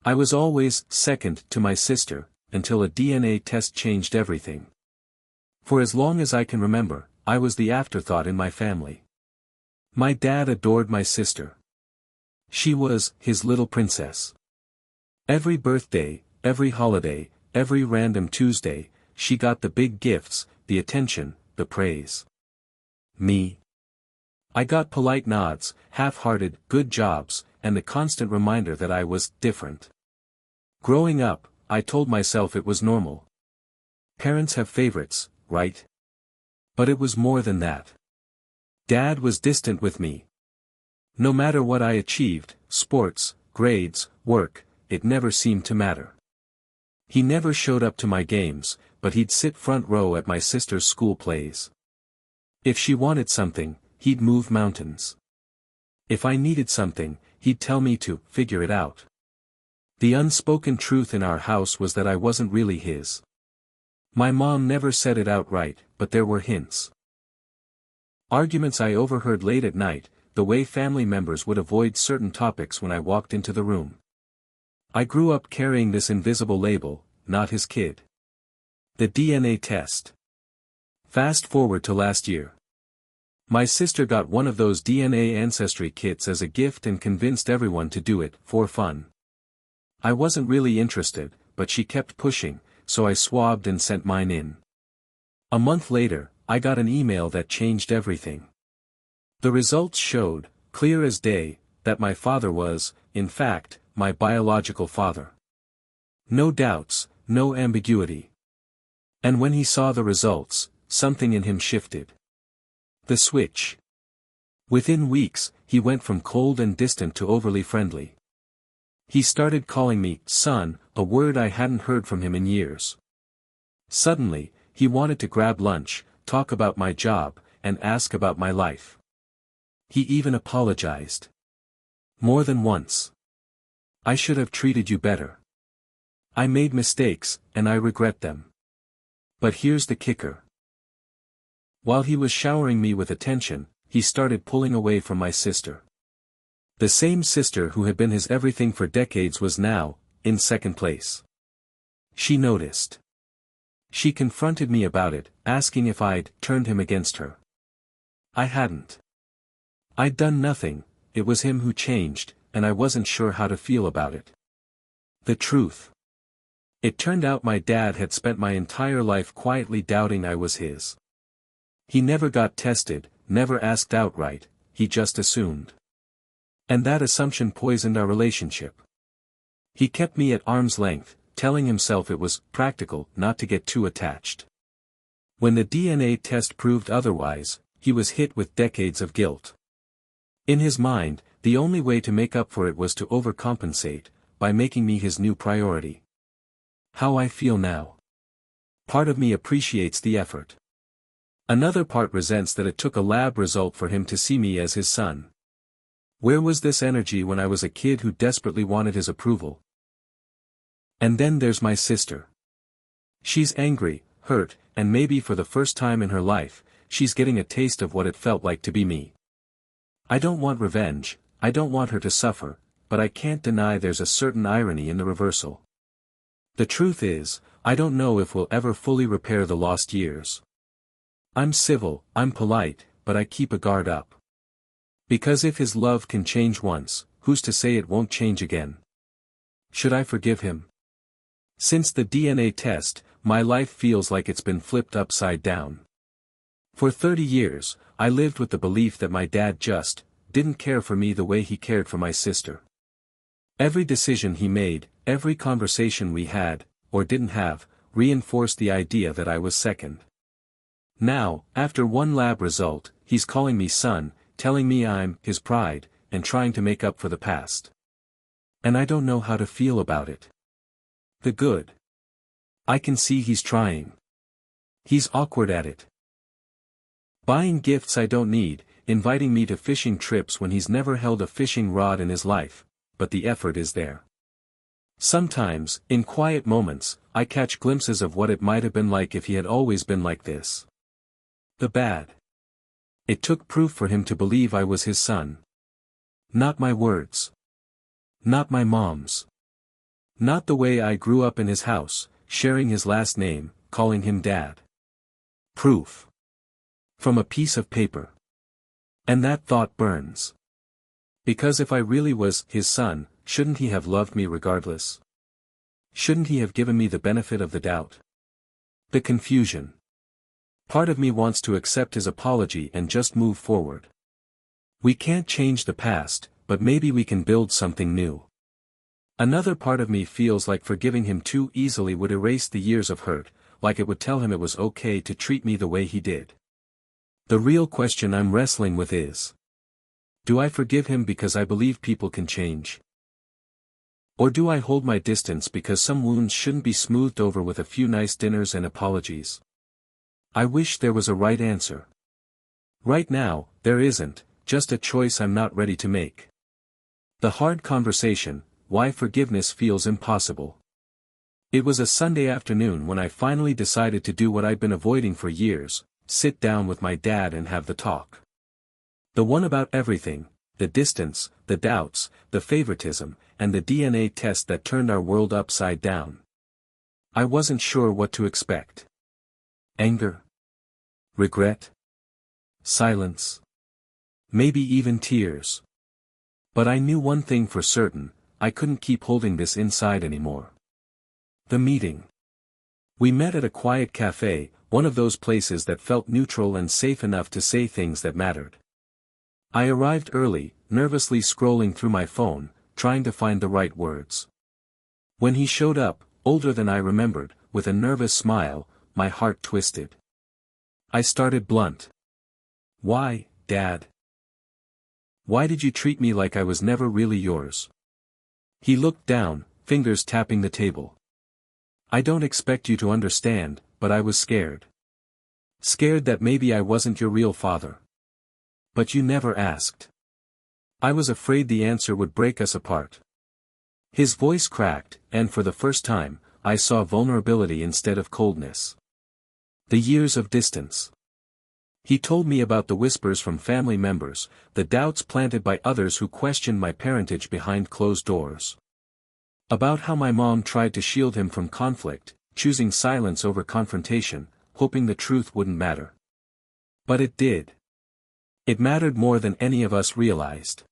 I was always second to my sister, until a DNA test changed everything. For as long as I can remember, I was the afterthought in my family. My dad adored my sister. She was his little princess. Every birthday, every holiday, every random Tuesday, she got the big gifts, the attention, the praise. Me? I got polite nods, half-hearted, good jobs, and the constant reminder that I was different. Growing up, I told myself it was normal. Parents have favorites, right? But it was more than that. Dad was distant with me. No matter what I achieved, sports, grades, work, it never seemed to matter. He never showed up to my games, but he'd sit front row at my sister's school plays. If she wanted something, he'd move mountains. If I needed something, he'd tell me to figure it out. The unspoken truth in our house was that I wasn't really his. My mom never said it outright, but there were hints. Arguments I overheard late at night, the way family members would avoid certain topics when I walked into the room. I grew up carrying this invisible label, not his kid. The DNA test. Fast forward to last year. My sister got one of those DNA ancestry kits as a gift and convinced everyone to do it, for fun. I wasn't really interested, but she kept pushing, so I swabbed and sent mine in. A month later, I got an email that changed everything. The results showed, clear as day, that my father was, in fact, my biological father. No doubts, no ambiguity. And when he saw the results, something in him shifted. The switch. Within weeks, he went from cold and distant to overly friendly. He started calling me son, a word I hadn't heard from him in years. Suddenly, he wanted to grab lunch, talk about my job, and ask about my life. He even apologized. More than once. I should have treated you better. I made mistakes, and I regret them. But here's the kicker. While he was showering me with attention, he started pulling away from my sister. The same sister who had been his everything for decades was now, in second place. She noticed. She confronted me about it, asking if I'd turned him against her. I hadn't. I'd done nothing, it was him who changed, and I wasn't sure how to feel about it. The truth. It turned out my dad had spent my entire life quietly doubting I was his. He never got tested, never asked outright, he just assumed. And that assumption poisoned our relationship. He kept me at arm's length, telling himself it was practical not to get too attached. When the DNA test proved otherwise, he was hit with decades of guilt. In his mind, the only way to make up for it was to overcompensate, by making me his new priority. How I feel now. Part of me appreciates the effort. Another part resents that it took a lab result for him to see me as his son. Where was this energy when I was a kid who desperately wanted his approval? And then there's my sister. She's angry, hurt, and maybe for the first time in her life, she's getting a taste of what it felt like to be me. I don't want revenge, I don't want her to suffer, but I can't deny there's a certain irony in the reversal. The truth is, I don't know if we'll ever fully repair the lost years. I'm civil, I'm polite, but I keep a guard up. Because if his love can change once, who's to say it won't change again? Should I forgive him? Since the DNA test, my life feels like it's been flipped upside down. For 30 years, I lived with the belief that my dad just didn't care for me the way he cared for my sister. Every decision he made, every conversation we had, or didn't have, reinforced the idea that I was second. Now, after one lab result, he's calling me son, telling me I'm his pride, and trying to make up for the past. And I don't know how to feel about it. The good. I can see he's trying. He's awkward at it. Buying gifts I don't need, inviting me to fishing trips when he's never held a fishing rod in his life, but the effort is there. Sometimes, in quiet moments, I catch glimpses of what it might have been like if he had always been like this. The bad. It took proof for him to believe I was his son. Not my words. Not my mom's. Not the way I grew up in his house, sharing his last name, calling him Dad. Proof. From a piece of paper. And that thought burns. Because if I really was his son, shouldn't he have loved me regardless? Shouldn't he have given me the benefit of the doubt? The confusion. Part of me wants to accept his apology and just move forward. We can't change the past, but maybe we can build something new. Another part of me feels like forgiving him too easily would erase the years of hurt, like it would tell him it was okay to treat me the way he did. The real question I'm wrestling with is: do I forgive him because I believe people can change? Or do I hold my distance because some wounds shouldn't be smoothed over with a few nice dinners and apologies? I wish there was a right answer. Right now, there isn't, just a choice I'm not ready to make. The hard conversation, why forgiveness feels impossible. It was a Sunday afternoon when I finally decided to do what I'd been avoiding for years, sit down with my dad and have the talk. The one about everything, the distance, the doubts, the favoritism, and the DNA test that turned our world upside down. I wasn't sure what to expect. Anger? Regret? Silence? Maybe even tears. But I knew one thing for certain: I couldn't keep holding this inside anymore. The meeting. We met at a quiet cafe, one of those places that felt neutral and safe enough to say things that mattered. I arrived early, nervously scrolling through my phone, trying to find the right words. When he showed up, older than I remembered, with a nervous smile, my heart twisted. I started blunt. Why, Dad? Why did you treat me like I was never really yours? He looked down, fingers tapping the table. I don't expect you to understand, but I was scared. Scared that maybe I wasn't your real father. But you never asked. I was afraid the answer would break us apart. His voice cracked, and for the first time, I saw vulnerability instead of coldness. The years of distance. He told me about the whispers from family members, the doubts planted by others who questioned my parentage behind closed doors. About how my mom tried to shield him from conflict, choosing silence over confrontation, hoping the truth wouldn't matter. But it did. It mattered more than any of us realized.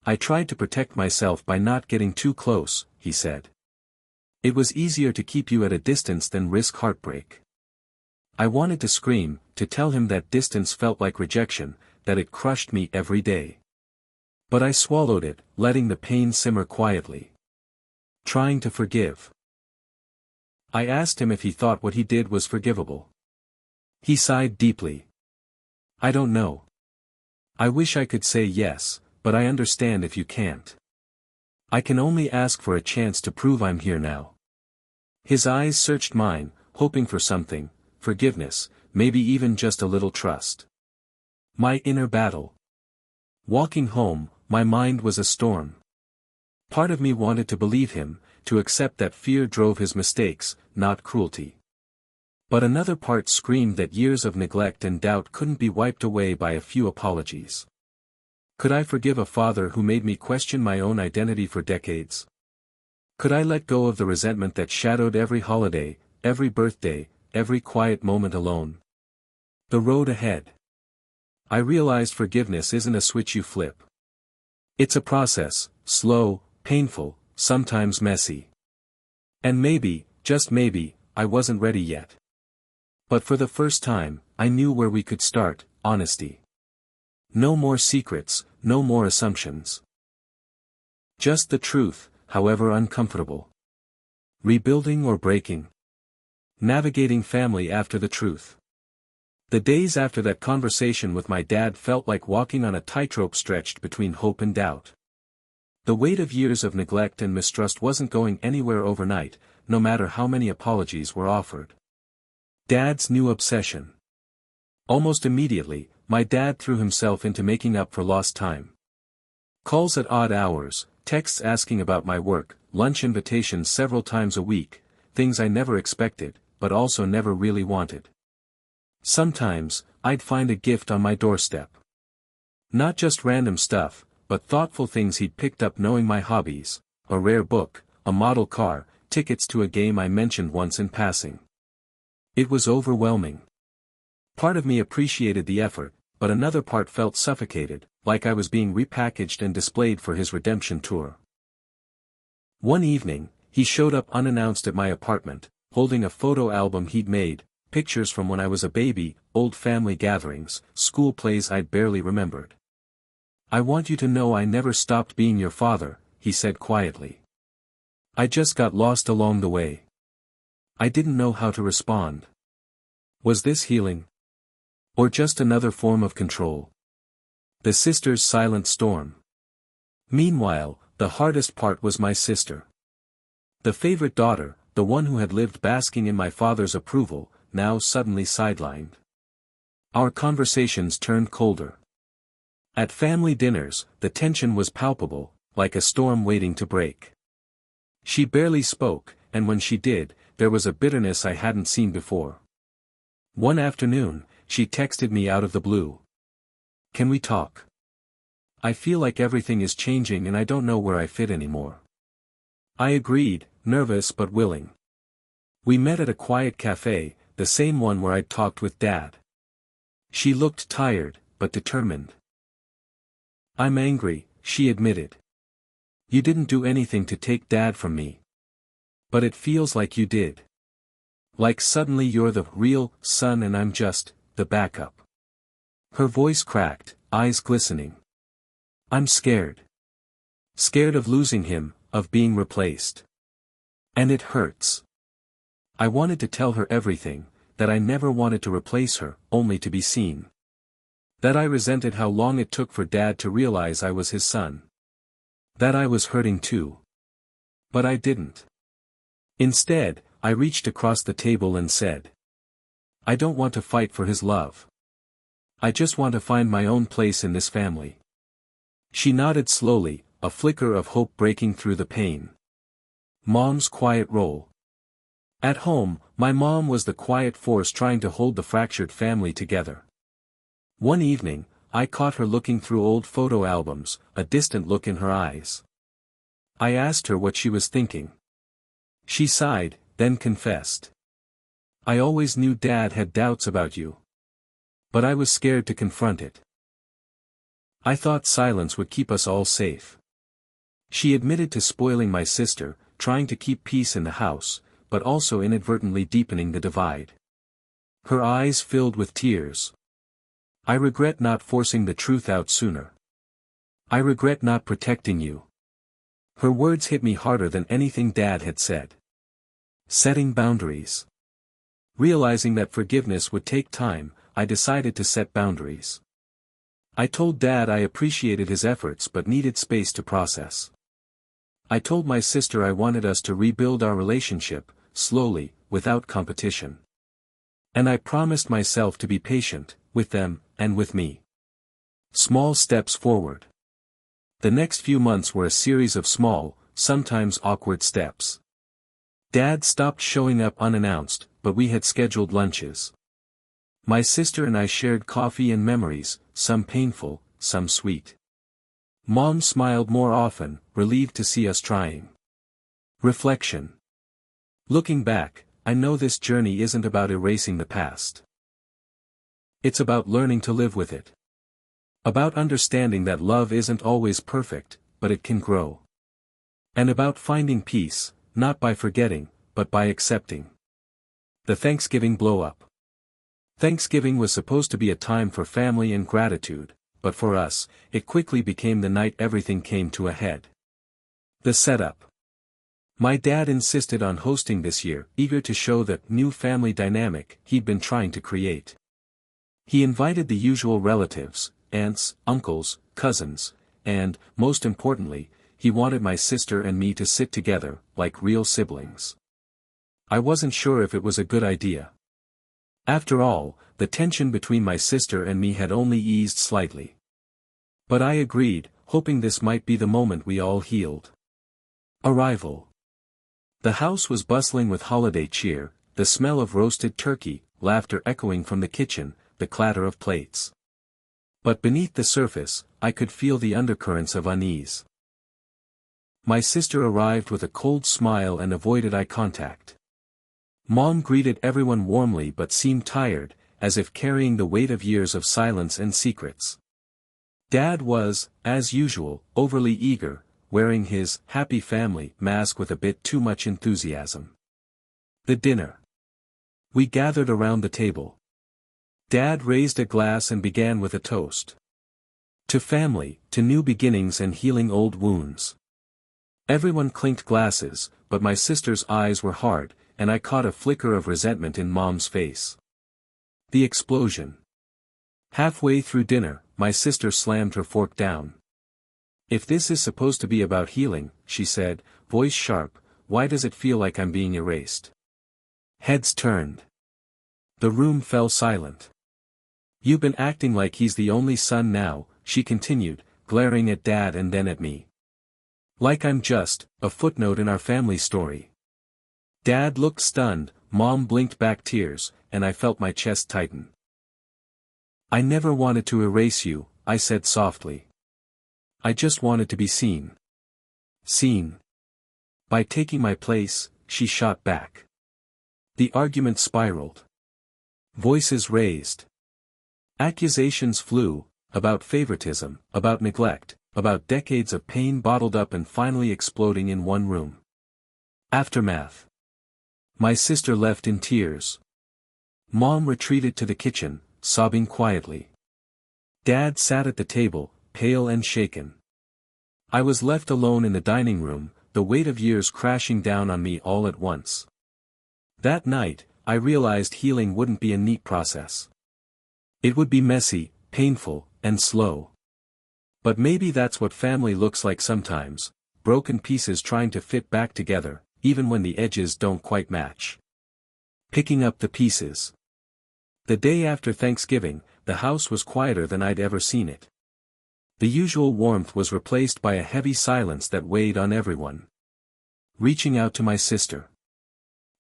I tried to protect myself by not getting too close, he said. It was easier to keep you at a distance than risk heartbreak. I wanted to scream, to tell him that distance felt like rejection, that it crushed me every day. But I swallowed it, letting the pain simmer quietly. Trying to forgive. I asked him if he thought what he did was forgivable. He sighed deeply. I don't know. I wish I could say yes, but I understand if you can't. I can only ask for a chance to prove I'm here now. His eyes searched mine, hoping for something, forgiveness, maybe even just a little trust. My inner battle. Walking home, my mind was a storm. Part of me wanted to believe him, to accept that fear drove his mistakes, not cruelty. But another part screamed that years of neglect and doubt couldn't be wiped away by a few apologies. Could I forgive a father who made me question my own identity for decades? Could I let go of the resentment that shadowed every holiday, every birthday, every quiet moment alone? The road ahead. I realized forgiveness isn't a switch you flip. It's a process, slow, painful, sometimes messy. And maybe, just maybe, I wasn't ready yet. But for the first time, I knew where we could start: honesty. No more secrets, no more assumptions. Just the truth, however uncomfortable. Rebuilding or breaking. Navigating family after the truth. The days after that conversation with my dad felt like walking on a tightrope stretched between hope and doubt. The weight of years of neglect and mistrust wasn't going anywhere overnight, no matter how many apologies were offered. Dad's new obsession. Almost immediately, my dad threw himself into making up for lost time. Calls at odd hours, texts asking about my work, lunch invitations several times a week, things I never expected, but also never really wanted. Sometimes, I'd find a gift on my doorstep. Not just random stuff, but thoughtful things he'd picked up knowing my hobbies, a rare book, a model car, tickets to a game I mentioned once in passing. It was overwhelming. Part of me appreciated the effort, but another part felt suffocated, like I was being repackaged and displayed for his redemption tour. One evening, he showed up unannounced at my apartment, holding a photo album he'd made, pictures from when I was a baby, old family gatherings, school plays I'd barely remembered. "I want you to know I never stopped being your father," he said quietly. "I just got lost along the way." I didn't know how to respond. Was this healing? Or just another form of control? The sisters' silent storm. Meanwhile, the hardest part was my sister. The favorite daughter, the one who had lived basking in my father's approval, now suddenly sidelined. Our conversations turned colder. At family dinners, the tension was palpable, like a storm waiting to break. She barely spoke, and when she did, there was a bitterness I hadn't seen before. One afternoon, she texted me out of the blue. "Can we talk? I feel like everything is changing and I don't know where I fit anymore." I agreed, nervous but willing. We met at a quiet cafe, the same one where I'd talked with Dad. She looked tired, but determined. "I'm angry," she admitted. "You didn't do anything to take Dad from me. But it feels like you did. Like suddenly you're the real son and I'm just the backup." Her voice cracked, eyes glistening. "I'm scared. Scared of losing him, of being replaced. And it hurts." I wanted to tell her everything, that I never wanted to replace her, only to be seen. That I resented how long it took for Dad to realize I was his son. That I was hurting too. But I didn't. Instead, I reached across the table and said, "I don't want to fight for his love. I just want to find my own place in this family." She nodded slowly, a flicker of hope breaking through the pain. Mom's quiet role. At home, my mom was the quiet force trying to hold the fractured family together. One evening, I caught her looking through old photo albums, a distant look in her eyes. I asked her what she was thinking. She sighed, then confessed. "I always knew Dad had doubts about you. But I was scared to confront it. I thought silence would keep us all safe." She admitted to spoiling my sister, trying to keep peace in the house, but also inadvertently deepening the divide. Her eyes filled with tears. "I regret not forcing the truth out sooner. I regret not protecting you." Her words hit me harder than anything Dad had said. Setting boundaries. Realizing that forgiveness would take time, I decided to set boundaries. I told Dad I appreciated his efforts but needed space to process. I told my sister I wanted us to rebuild our relationship, slowly, without competition. And I promised myself to be patient, with them, and with me. Small steps forward. The next few months were a series of small, sometimes awkward steps. Dad stopped showing up unannounced, but we had scheduled lunches. My sister and I shared coffee and memories, some painful, some sweet. Mom smiled more often, relieved to see us trying. Reflection. Looking back, I know this journey isn't about erasing the past. It's about learning to live with it. About understanding that love isn't always perfect, but it can grow. And about finding peace, not by forgetting, but by accepting. The Thanksgiving blow-up. Thanksgiving was supposed to be a time for family and gratitude, but for us, it quickly became the night everything came to a head. The setup. My dad insisted on hosting this year, eager to show the new family dynamic he'd been trying to create. He invited the usual relatives, aunts, uncles, cousins, and, most importantly, he wanted my sister and me to sit together, like real siblings. I wasn't sure if it was a good idea. After all, the tension between my sister and me had only eased slightly. But I agreed, hoping this might be the moment we all healed. Arrival. The house was bustling with holiday cheer, the smell of roasted turkey, laughter echoing from the kitchen, the clatter of plates. But beneath the surface, I could feel the undercurrents of unease. My sister arrived with a cold smile and avoided eye contact. Mom greeted everyone warmly but seemed tired, as if carrying the weight of years of silence and secrets. Dad was, as usual, overly eager, wearing his happy family mask with a bit too much enthusiasm. The dinner. We gathered around the table. Dad raised a glass and began with a toast. To family, to new beginnings and healing old wounds. Everyone clinked glasses, but my sister's eyes were hard, and I caught a flicker of resentment in Mom's face. The explosion. Halfway through dinner, my sister slammed her fork down. "If this is supposed to be about healing," she said, voice sharp, "why does it feel like I'm being erased?" Heads turned. The room fell silent. "You've been acting like he's the only son now," she continued, glaring at Dad and then at me. "Like I'm just a footnote in our family story." Dad looked stunned, Mom blinked back tears, and I felt my chest tighten. "I never wanted to erase you," I said softly. "I just wanted to be seen." "Seen? By taking my place," she shot back. The argument spiraled. Voices raised. Accusations flew, about favoritism, about neglect, about decades of pain bottled up and finally exploding in one room. Aftermath. My sister left in tears. Mom retreated to the kitchen, sobbing quietly. Dad sat at the table, pale and shaken. I was left alone in the dining room, the weight of years crashing down on me all at once. That night, I realized healing wouldn't be a neat process. It would be messy, painful, and slow. But maybe that's what family looks like sometimes, broken pieces trying to fit back together, even when the edges don't quite match. Picking up the pieces. The day after Thanksgiving, the house was quieter than I'd ever seen it. The usual warmth was replaced by a heavy silence that weighed on everyone. Reaching out to my sister.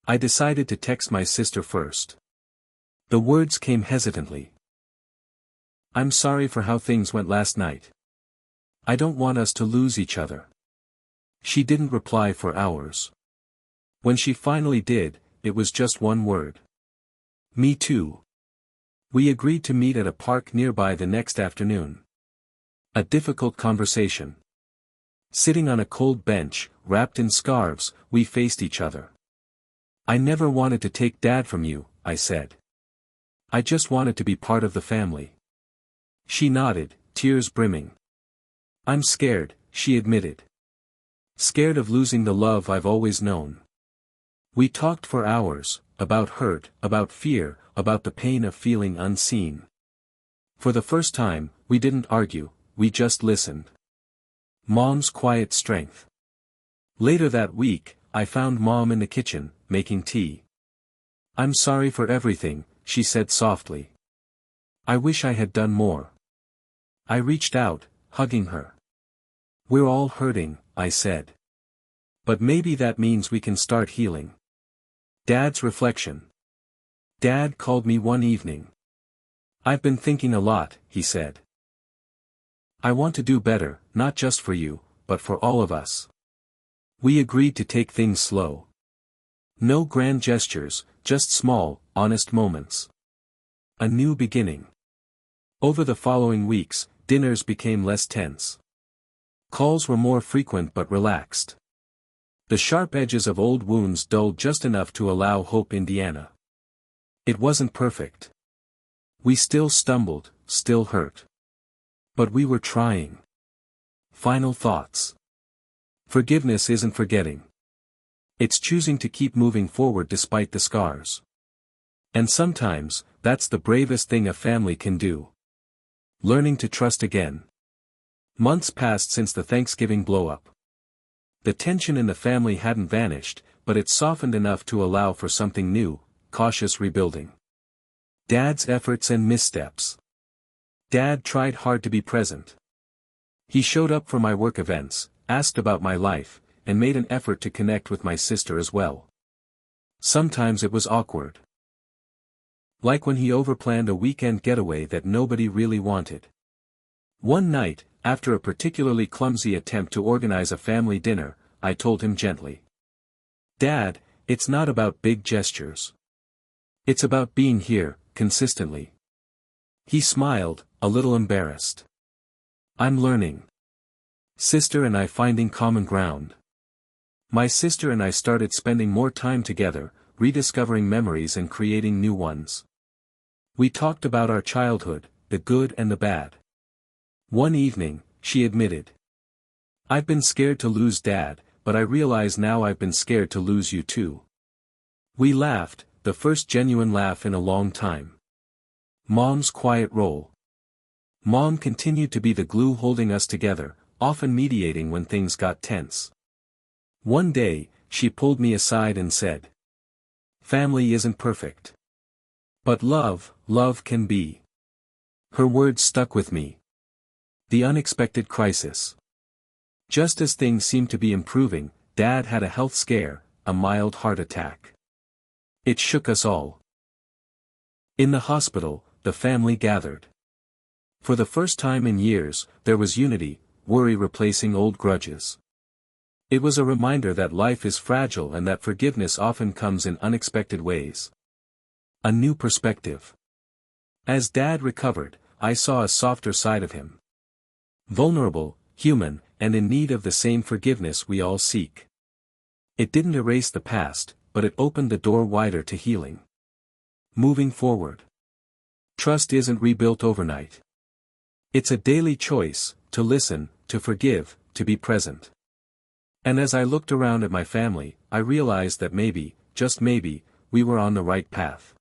I decided to text my sister first. The words came hesitantly. "I'm sorry for how things went last night. I don't want us to lose each other." She didn't reply for hours. When she finally did, it was just one word. "Me too." We agreed to meet at a park nearby the next afternoon. A difficult conversation. Sitting on a cold bench, wrapped in scarves, we faced each other. "I never wanted to take Dad from you," I said. "I just wanted to be part of the family." She nodded, tears brimming. "I'm scared," she admitted. "Scared of losing the love I've always known." We talked for hours, about hurt, about fear, about the pain of feeling unseen. For the first time, we didn't argue, we just listened. Mom's quiet strength. Later that week, I found Mom in the kitchen, making tea. "I'm sorry for everything," she said softly. "I wish I had done more." I reached out, hugging her. "We're all hurting," I said. "But maybe that means we can start healing." Dad's reflection. Dad called me one evening. "I've been thinking a lot," he said. "I want to do better, not just for you, but for all of us." We agreed to take things slow. No grand gestures, just small, honest moments. A new beginning. Over the following weeks, dinners became less tense. Calls were more frequent but relaxed. The sharp edges of old wounds dulled just enough to allow hope. Indiana. It wasn't perfect. We still stumbled, still hurt. But we were trying. Final thoughts. Forgiveness isn't forgetting. It's choosing to keep moving forward despite the scars. And sometimes, that's the bravest thing a family can do. Learning to trust again. Months passed since the Thanksgiving blow-up. The tension in the family hadn't vanished, but it softened enough to allow for something new, cautious rebuilding. Dad's efforts and missteps. Dad tried hard to be present. He showed up for my work events, asked about my life, and made an effort to connect with my sister as well. Sometimes it was awkward. Like when he overplanned a weekend getaway that nobody really wanted. One night, after a particularly clumsy attempt to organize a family dinner, I told him gently. "Dad, it's not about big gestures. It's about being here, consistently." He smiled, a little embarrassed. "I'm learning. Sister and I finding common ground." My sister and I started spending more time together, rediscovering memories and creating new ones. We talked about our childhood, the good and the bad. One evening, she admitted, "I've been scared to lose Dad, but I realize now I've been scared to lose you too." We laughed, the first genuine laugh in a long time. Mom's quiet role. Mom continued to be the glue holding us together, often mediating when things got tense. One day, she pulled me aside and said, "Family isn't perfect. But love can be." Her words stuck with me. The unexpected crisis. Just as things seemed to be improving, Dad had a health scare, a mild heart attack. It shook us all. In the hospital, the family gathered. For the first time in years, there was unity, worry replacing old grudges. It was a reminder that life is fragile and that forgiveness often comes in unexpected ways. A new perspective. As Dad recovered, I saw a softer side of him. Vulnerable, human, and in need of the same forgiveness we all seek. It didn't erase the past, but it opened the door wider to healing. Moving forward. Trust isn't rebuilt overnight. It's a daily choice, to listen, to forgive, to be present. And as I looked around at my family, I realized that maybe, just maybe, we were on the right path.